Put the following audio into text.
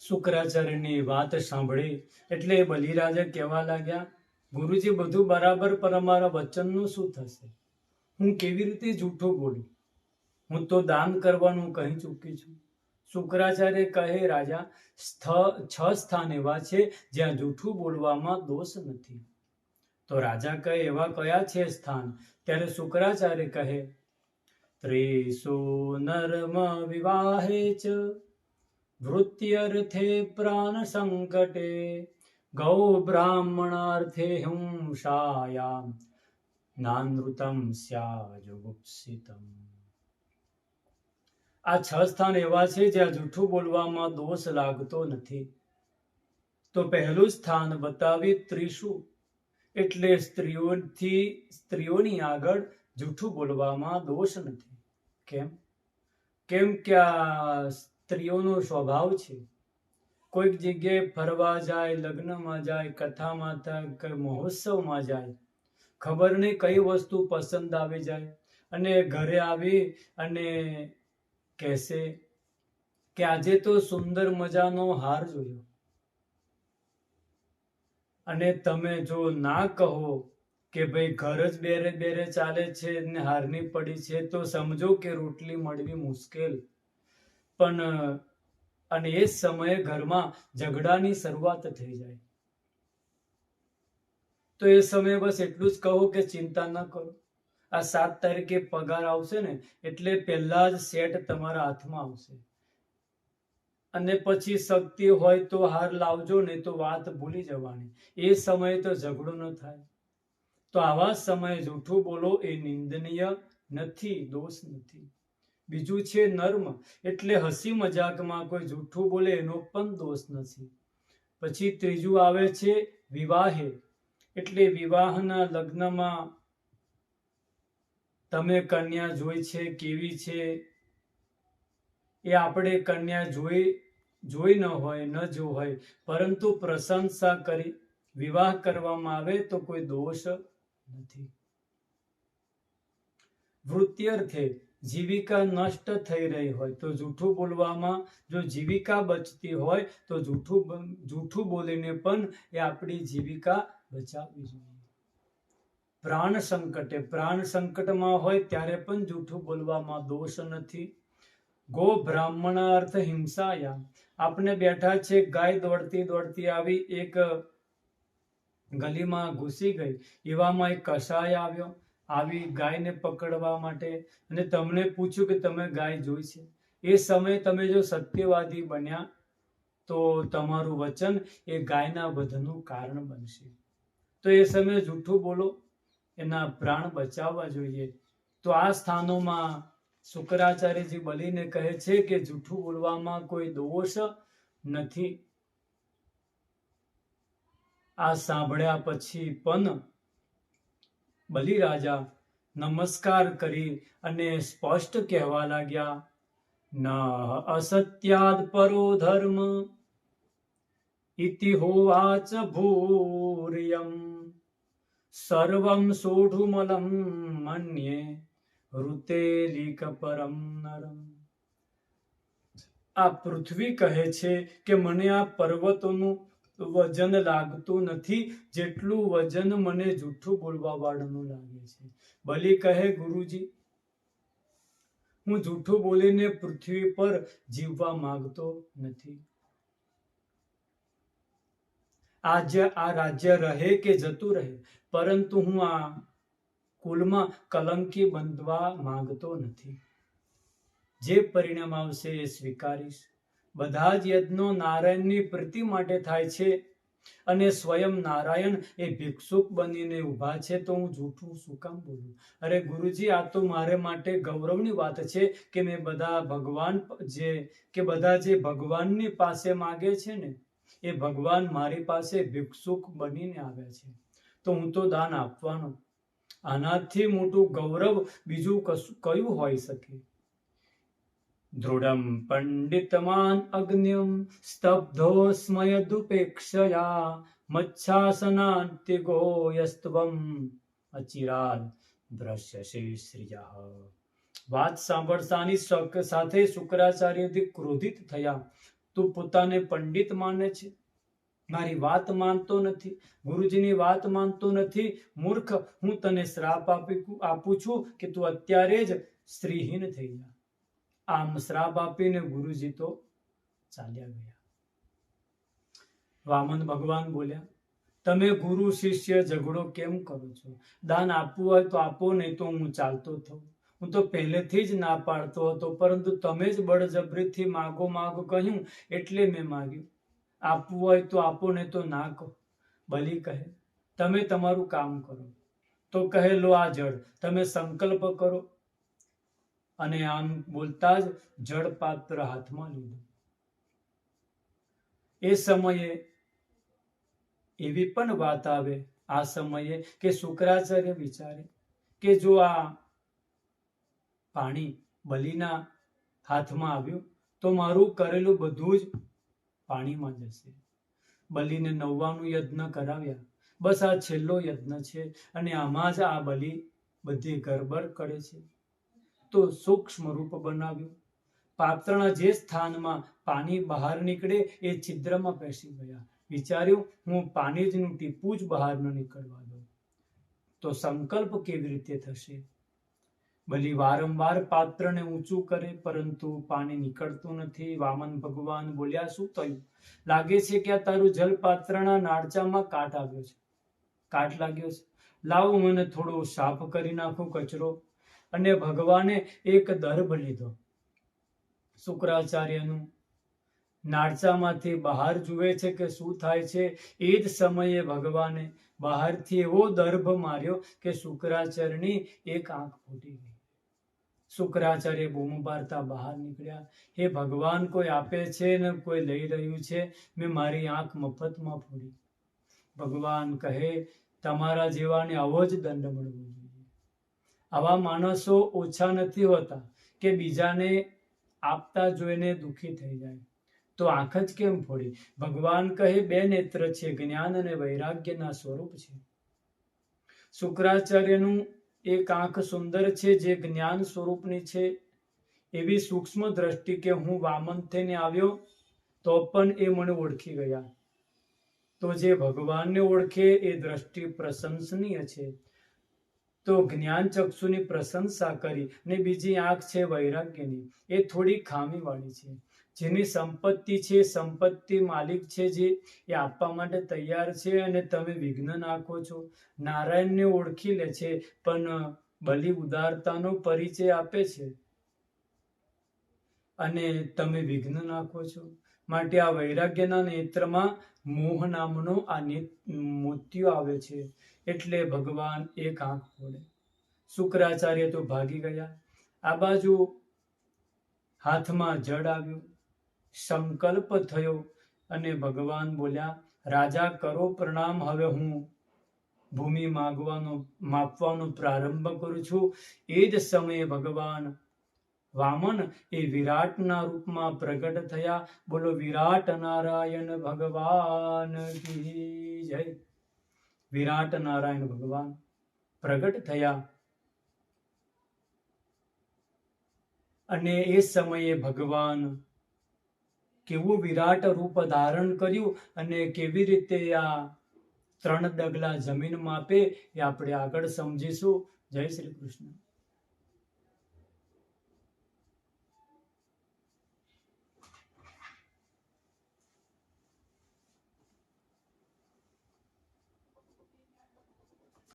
શુક્રાચાર્યની વાત સાંભળી એટલે બલિરાજા કહેવા લાગ્યા, ગુરુજી બધું બરાબર, પર અમારા વચનનું શું થશે? હું કેવી રીતે જૂઠું બોલું? હું તો દાન કરવાનું કહી ચૂકી છું. શુક્રાચાર્ય કહે, રાજા, 6 સ્થાન એવા છે જ્યાં જૂઠું બોલવામાં દોષ નથી. તો રાજા કહે, એવા કયા છે સ્થાન? ત્યારે શુક્રાચાર્ય કહે, ત્રિષુ નર્મ વિવાહે ચ વૃત્યર્થે પ્રાણ સંકટે ગૌ બ્રાહ્મણાર્થે હિંસાયામ નાનૃતમ સ્યાજુગુપ્સિતમ. આ 6 સ્થાન એવા છે જ્યાં જૂઠું બોલવામાં દોષ લાગતો નથી. તો પહેલું સ્થાન બતાવી ત્રિષુ, એટલે સ્ત્રીઓની આગળ જૂઠું બોલવામાં દોષ નથી. કેમ કે આ સ્ત્રીઓનો સ્વભાવ છે. કોઈક જગ્યાએ ફરવા જાય, લગ્નમાં જાય, કથામાં થાય, મહોત્સવમાં જાય, ખબર નહીં કઈ વસ્તુ પસંદ આવી જાય અને ઘરે આવી અને કહેશે કે આજે તો સુંદર મજાનો હાર જોયો, અને તમે જો ના કહો કે ભાઈ ઘર જ બેરે બેરે ચાલે છે ને હારની પડી છે, તો સમજો કે રોટલી મળવી મુશ્કેલ. પણ અને એ જ સમયે ઘરમાં ઝઘડાની શરૂઆત થઈ જાય. તો એ સમયે બસ એટલું જ કહો કે ચિંતા ન કરો, આ 7 તારીખે પગાર આવશે ને એટલે પહેલા જ સેટ તમારા હાથમાં આવશે, અને પછી શક્તિ હોય તો હાર લાવજો, નહીં તો વાત ભૂલી જવાની. એ સમયે તો ઝઘડો ન થાય. તો આવા સમયે જૂઠું બોલો એ નિંદનીય નથી, દોષ નથી. બીજું છે નર્મ, એટલે હસી મજાકમાં કોઈ જૂઠું બોલે એનો પણ દોષ નથી. પછી ત્રીજું આવે છે વિવાહે, એટલે વિવાહના લગ્નમાં તમે કન્યા જોઈ છે, કેવી છે એ આપણે કન્યા જોઈ ન હોય, ન જો હોય, પરંતુ પ્રશંસા કરી વિવાહ કરવામાં આવે તો કોઈ દોષ નથી. વૃત્યર્થે, જીવિકા નષ્ટ થઈ રહી હોય તો જૂઠું બોલવામાં, જો જીવિકા બચતી હોય તો જૂઠું બોલીને પણ એ આપણી જીવિકા બચાવવી જોઈએ. પ્રાણ સંકટે, પ્રાણ સંકટમાં હોય ત્યારે પણ જૂઠું બોલવામાં દોષ નથી. ગો બ્રાહ્મણાર્થ હિંસાયા, આપણે બેઠા છે, ગાય દોડતી દોડતી આવી એક ગલીમાં ઘૂસી ગઈ, એવામાં એક કસાય આવી ગાયને પકડવા માટે, અને તમને પૂછ્યું કે તમે ગાય જોઈ છે. એ સમયે તમે જો સત્યવાદી બન્યા તો તમારું વચન એ ગાયના વધનું કારણ બનશે. તો એ સમયે જૂઠું બોલો, એના પ્રાણ બચાવવા જોઈએ. તો આ સ્થાનોમાં શુક્રાચાર્યજી બલિને કહે છે કે જૂઠું બોલવામાં કોઈ દોષ નથી. આ સાંભળ્યા પછી પણ બલિરાજા નમસ્કાર કરી અને સ્પષ્ટ કહેવા લાગ્યા, ન અસત્યાદ પરો ધર્મ ઇતિ હોવાચ ભૂરિયમ સર્વમ સોઢુમલમ મન્યે ઋતેલિક પરમ નરમ. આ પૃથ્વી કહે છે કે મને આ પર્વતોનું વજન લાગતું નથી જેટલું વજન મને જૂઠું બોલવા વાળાનું લાગે છે. બલિ કહે, ગુરુજી, હું જૂઠું બોલીને પૃથ્વી પર જીવવા માંગતો નથી. આ રાજ્ય રહે કે જતું રહે, પરંતુ હું આ કુલમાં કલંકી બનવા માંગતો નથી. જે પરિણામ આવશે એ સ્વીકારીશ. બધા જ યજ્ઞો નારાયણની પ્રીતિ માટે થાય છે, અને સ્વયં નારાયણ એ ભિક્ષુક બનીને ઊભા છે, તો હું જૂઠું શું કામ બોલું? અરે ગુરુજી, આ તો મારે માટે ગૌરવની વાત છે કે મેં બધા જે ભગવાનની પાસે માગે છે ને, એ ભગવાન મારી પાસે ભિક્ષુક બનીને આવ્યા છે, તો હું તો દાન આપવાનો. આનાથી મોટું ગૌરવ બીજું કયું હોઈ શકે? દૃઢમ પંડિતમાન અગ્ન્યમ સ્તબ્ધો સ્મયદુપેક્ષયા મચ્છાસનાન્તિગો યસ્ત્વમ અચિરાદ દ્રશ્યસે શ્રિયઃ. વાત સાંભળતાની સાથે શુક્રાચાર્યજી ક્રોધિત થયા. તું પોતાને પંડિત માને છે, મારી વાત માનતો નથી, ગુરુજીની વાત માનતો નથી. મૂર્ખ, હું તને શ્રાપ આપું છું કે તું અત્યારે જ સ્ત્રીહીન થઈ જા. આમ શ્રાપ આપીને ગુરુજી તો ચાલ્યા ગયા. વામન ભગવાન બોલ્યા, તમે ગુરુ શિષ્ય ઝઘડો કેમ કરો છો? દાન આપવું હોય તો આપો, નહીં તો હું ચાલતો થઉં. હું તો પહેલેથી જ ના પાડતો હતો, પરંતુ તમે જ બળજબરીથી માગો માગો કહ્યું એટલે મેં માગ્યું. આપવું હોય તો આપો, નહીં તો ના કહો. બલિ કહે, તમે તમારું કામ કરો. તો કહે, લો આ જળ, તમે સંકલ્પ કરો. અને આમ બોલતા જ જળ પાત્ર હાથમાં લીધું. એ સમયે એવી પણ વાત આવે આ સમયે કે શુક્રાચાર્ય વિચારે કે જો આ પાણી બલિના હાથમાં આવ્યું તો મારું કરેલું બધું જ પાણીમાં જશે. બલિને 99 યજ્ઞ કરાવ્યા, બસ આ છેલ્લો યજ્ઞ છે અને આમાં જ આ બલિ બધી ગરબડ કરે છે. તો સૂક્ષ્મ રૂપ બનાવ્યું. પાત્રના જે સ્થાનમાં પાણી બહાર નીકળે એ છિદ્રમાં પેસી ગયા. વિચાર્યું, હું પાણીનું ટીપું જ બહાર ન નીકળવા દઉં તો સંકલ્પ કેવી રીતે થશે? બલિ વારંવાર પાત્રને ઊંચું કરે, પરંતુ પાણી નીકળતું નથી. વામન ભગવાન બોલ્યા, શું થયું? લાગે છે કે આ તારું જલ પાત્રના નાળચામાં કાટ આવ્યો છે, કાટ લાગ્યો છે. લાવો મને થોડો સાફ કરી નાખું કચરો. અને ભગવાને એક દર્ભ લીધો. શુક્રાચાર્યનું નાળચામાંથી બહાર જુએ છે કે શું થાય છે. એ જ સમયે ભગવાને બહારથી એવો દર્ભ માર્યો કે શુક્રાચાર્યની એક આંખ ફૂટી ગઈ. શુક્રાચાર્ય બૂમ પાડતા બહાર નીકળ્યા, હે ભગવાન, કોઈ આપે છે ને કોઈ લઈ રહ્યું છે, મેં મારી આંખ મફતમાં ફોડી. ભગવાન કહે, તમારા જેવાને આવો જ દંડ મળવો જોઈએ. આવા માણસો ઓછા નથી હોતા કે બીજાને આપતા જોઈને દુઃખી થઈ જાય. તો આંખ જ કેમ ફોડી? ભગવાન કહે, 2 નેત્ર છે, જ્ઞાન અને વૈરાગ્યના સ્વરૂપ છે. શુક્રાચાર્યનું એક આંખ સુંદર છે જે જ્ઞાન સ્વરૂપની છે. એવી સૂક્ષ્મ દ્રષ્ટિ કે હું વામન થઈને આવ્યો તો પણ એ મને ઓળખી ગયા. તો જે ભગવાનને ઓળખે એ દ્રષ્ટિ પ્રશંસનીય છે. તો જ્ઞાન ચક્ષુની પ્રશંસા કરી. ને બીજી આંખ છે વૈરાગ્યની, એ થોડી ખામીવાળી છે. જેની સંપત્તિ છે, સંપત્તિ માલિક છે, જે એ આપવા માટે તૈયાર છે અને તમે વિઘ્ન નાખો છો. નારાયણને ઓળખી લે છે પણ બલિ ઉદારતાનો પરિચય આપે છે અને તમે વિઘ્ન નાખો છો. માટે આ વૈરાગ્યના નેત્રમાં મોહ નામનો આ મોતિયો આવે છે. એટલે ભગવાન એક આંખ ફોડે. શુક્રાચાર્ય તો ભાગી ગયા. આ બાજુ હાથમાં જળ આવ્યું, સંકલ્પ થયો અને ભગવાન બોલ્યા, રાજા કરો પ્રણામ, હવે હું ભૂમિ માપવાનો પ્રારંભ કરું છું. એ જ સમયે ભગવાન વામન એ વિરાટના રૂપમાં પ્રગટ થયા. બોલો વિરાટ નારાયણ ભગવાન કી જય. વિરાટ નારાયણ ભગવાન પ્રગટ થયા અને એ સમયે ભગવાન કેવું વિરાટ રૂપ ધારણ કર્યું અને કેવી રીતે આ 3 ડગલા જમીન માપે એ આપણે આગળ સમજીશું. જય શ્રી કૃષ્ણ.